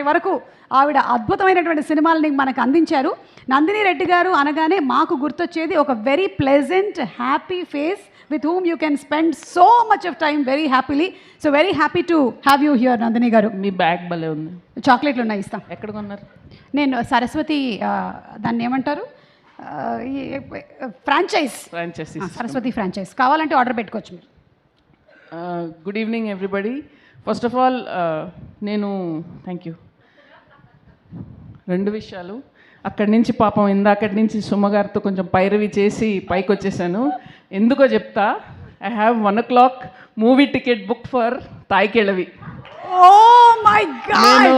వరకు ఆవిడ అద్భుతమైనటువంటి సినిమాలని మనకు అందించారు. నందిని రెడ్డి గారు అనగానే మాకు గుర్తొచ్చేది ఒక very pleasant happy face with whom you can spend so much of time very happily. So very happy to have you here, Nandini garu. Me bag భలే ఉంది. చాక్లెట్లు ఉన్నాయి, ఇస్తాం. ఎక్కడ కొన్నారు? నేను సరస్వతి దాన్ని ఏమంటారు, ఫ్రాంచైజ్ సరస్వతి ఫ్రాంచైజ్ కావాలంటే ఆర్డర్ పెట్టుకోవచ్చు మీరు. Good evening everybody. First of all నేను థ్యాంక్ యూ. రెండు విషయాలు. అక్కడి నుంచి పాపం ఇందాకటి నుంచి సుమ్మగారితో కొంచెం పైరవి చేసి పైకి వచ్చేసాను. ఎందుకో చెప్తా. I have 1 o'clock movie ticket book for తాయికెళవి. Oh my God! నేను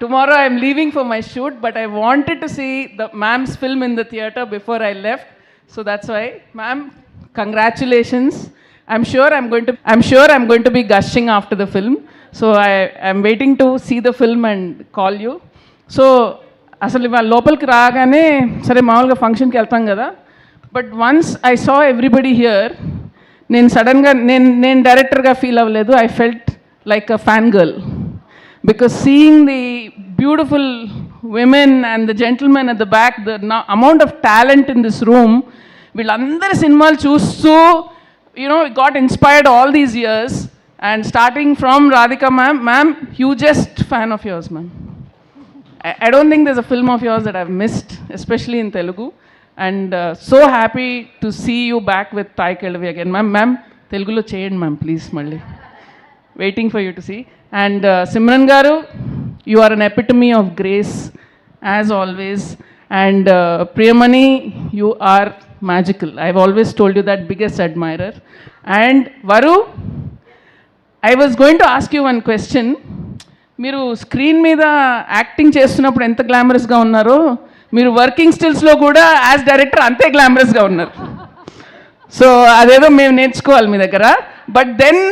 tomorrow I'm leaving for my shoot, but I wanted to see the ma'am's film in the theatre before I left. So that's why ma'am, congratulations. I'm sure I'm going to be gushing after the film. So I'm waiting to see the film and call you. So అసలు ఇవాళ లోపలికి రాగానే సరే మామూలుగా ఫంక్షన్కి వెళ్తాం కదా, but once I saw everybody here, నేను సడన్గా నేను డైరెక్టర్గా ఫీల్ అవ్వలేదు. I felt like a fan girl because seeing the beautiful women and the gentlemen at the back, the amount of talent in this room, వీళ్ళందరి సినిమాలు చూస్తూ got inspired all these years, and starting from Radhika ma'am, hugest fan of yours, ma'am. I don't think there's a film of yours that I've missed, especially in Telugu, and so happy to see you back with Taikellavi again, ma'am. Telugulo cheyandi ma'am, please malli. Waiting for you to see. And Simran garu, you are an epitome of grace as always, and Priyamani, you are magical. I've always told you that, biggest admirer. And Varu, I was going to ask you one question. మీరు screen మీద acting చేస్తున్నప్పుడు ఎంత గ్లామరస్గా ఉన్నారో, మీరు working స్టిల్స్లో కూడా as director అంతే గ్లామరస్గా ఉన్నారు. So అదేదో మేము నేర్చుకోవాలి మీ దగ్గర. But then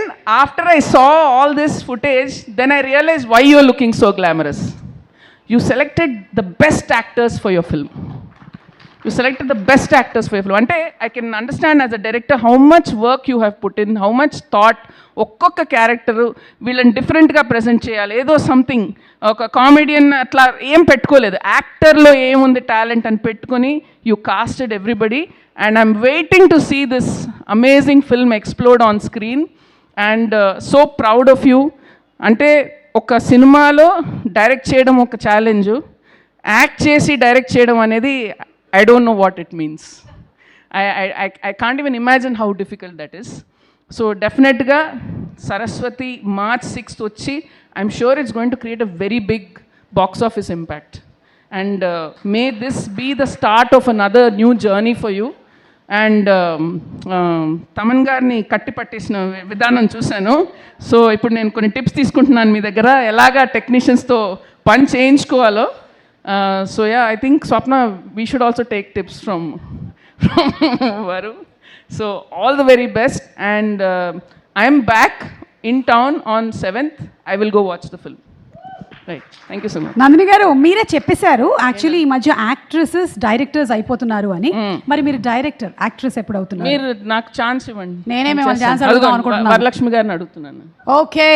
after I saw all this footage, then I realize why you are looking so glamorous. You selected the best actors for your film. You selected the best actors for your film. Ante I can understand as a director how much work you have put in, how much thought. ఒక్కొక్క character వీళ్ళని డిఫరెంట్గా present చేయాలి, ఏదో something. ఒక comedian అట్లా ఏం పెట్టుకోలేదు, యాక్టర్లో ఏముంది టాలెంట్ అని పెట్టుకొని you casted everybody. And I'm waiting to see this amazing film explored on screen. And so proud of you. అంటే ఒక సినిమాలో డైరెక్ట్ చేయడం ఒక ఛాలెంజు, యాక్ట్ చేసి డైరెక్ట్ చేయడం అనేది I don't know what it means. I can't even imagine how difficult that is. So definitely Saraswati March 6th వచ్చి, I'm sure it's going to create a very big box office impact. And may this be the start of another new journey for you. And Thaman గారిని కట్టి పట్టేసిన విధానం చూశాను. So ఇప్పుడు నేను కొన్ని tips తీసుకుంటున్నాను మీ దగ్గర, ఎలాగా టెక్నీషియన్స్తో పని చేయించుకోవాలో. So yeah, I think Swapna, we should also take tips from Varu. So all the very best, and I am back in town on 7th. I will go watch the film. Right. Thank you so much. Nandini గారు, మీరే చెప్పేశారు actually ఈ మధ్య actresses directors అయిపోతున్నారు అని. మరి మీరు director actress ఎప్పుడు అవుతున్నారు? మీరు నాకు ఛాన్స్ ఇవ్వండి. నేనే మిమ్మల్ని ఛాన్స్ అడుగుదాం అనుకుంటున్నాను. వరలక్ష్మి గారిని అడుగుతున్నాను. ఓకే.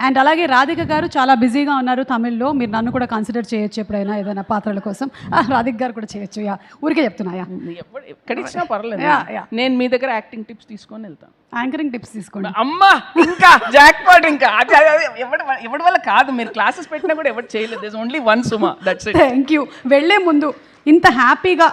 అండ్ అలాగే రాధిక గారు చాలా బిజీగా ఉన్నారు తమిళ్లో, మీరు నన్ను కూడా కన్సిడర్ చేయొచ్చు ఎప్పుడైనా ఏదైనా పాత్రల కోసం. రాధిక గారు కూడా చేయొచ్చు. ఊరికే చెప్తున్నాయా, ఎక్కడ ఇచ్చినా పర్లేదు. నేను మీ దగ్గర యాక్టింగ్ టిప్స్ తీసుకొని వెళ్తాను. యాంకరింగ్ టిప్స్ తీసుకోండి. అమ్మా, ఇంకా జాక్ పాట్. ఇంకా ఎవరి వల్ల కాదు, మీరు క్లాసెస్ పెట్టినా కూడా ఎవరు చేయలేదు. This only one Suma, that's it. Thank you. వెళ్ళే ముందు ఇంత హ్యాపీగా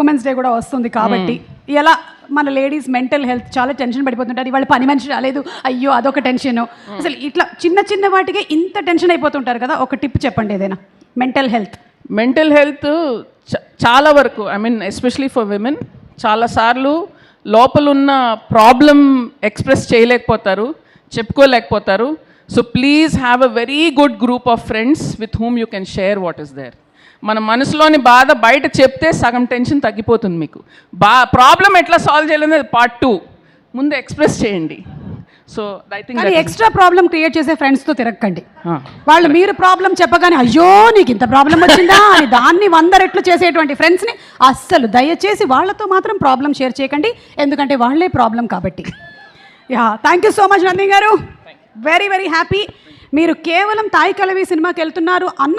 ఉమెన్స్ డే కూడా వస్తుంది కాబట్టి, ఎలా మన లేడీస్ మెంటల్ హెల్త్ చాలా టెన్షన్ పడిపోతుంటారు. ఇవాళ పని మనిషి రాలేదు, అయ్యో అదొక టెన్షన్. అసలు ఇట్లా చిన్న చిన్న వాటికే ఇంత టెన్షన్ అయిపోతుంటారు కదా, ఒక టిప్ చెప్పండి ఏదైనా. మెంటల్ హెల్త్ చాలా వరకు, I mean especially for women, చాలాసార్లు లోపలున్న ప్రాబ్లం ఎక్స్ప్రెస్ చేయలేకపోతారు, చెప్పుకోలేకపోతారు. So please have a very good group of friends with whom you can share what is there. మన మనసులోని బాధ బయట చెప్తే సగం టెన్షన్ తగ్గిపోతుంది మీకు. ప్రాబ్లం ఎట్లా సాల్వ్ చేయాలనేది పార్ట్ 2. ముందు ఎక్స్ప్రెస్ చేయండి. So I think extra problem create చేసే ఫ్రెండ్స్తో తిరగకండి. వాళ్ళు మీరు ప్రాబ్లం చెప్పగానే అయ్యో నీకు ఇంత ప్రాబ్లం వచ్చిందా అని దాన్ని 100 రెట్లు చేసేటువంటి ఫ్రెండ్స్ని అస్సలు దయచేసి వాళ్ళతో మాత్రం ప్రాబ్లం షేర్ చేయకండి, ఎందుకంటే వాళ్ళే ప్రాబ్లం కాబట్టి. Yeah, thank you so much Nandini garu. Very very happy. మీరు కేవలం తాయికెళవి సినిమాకి వెళ్తున్నారు అన్న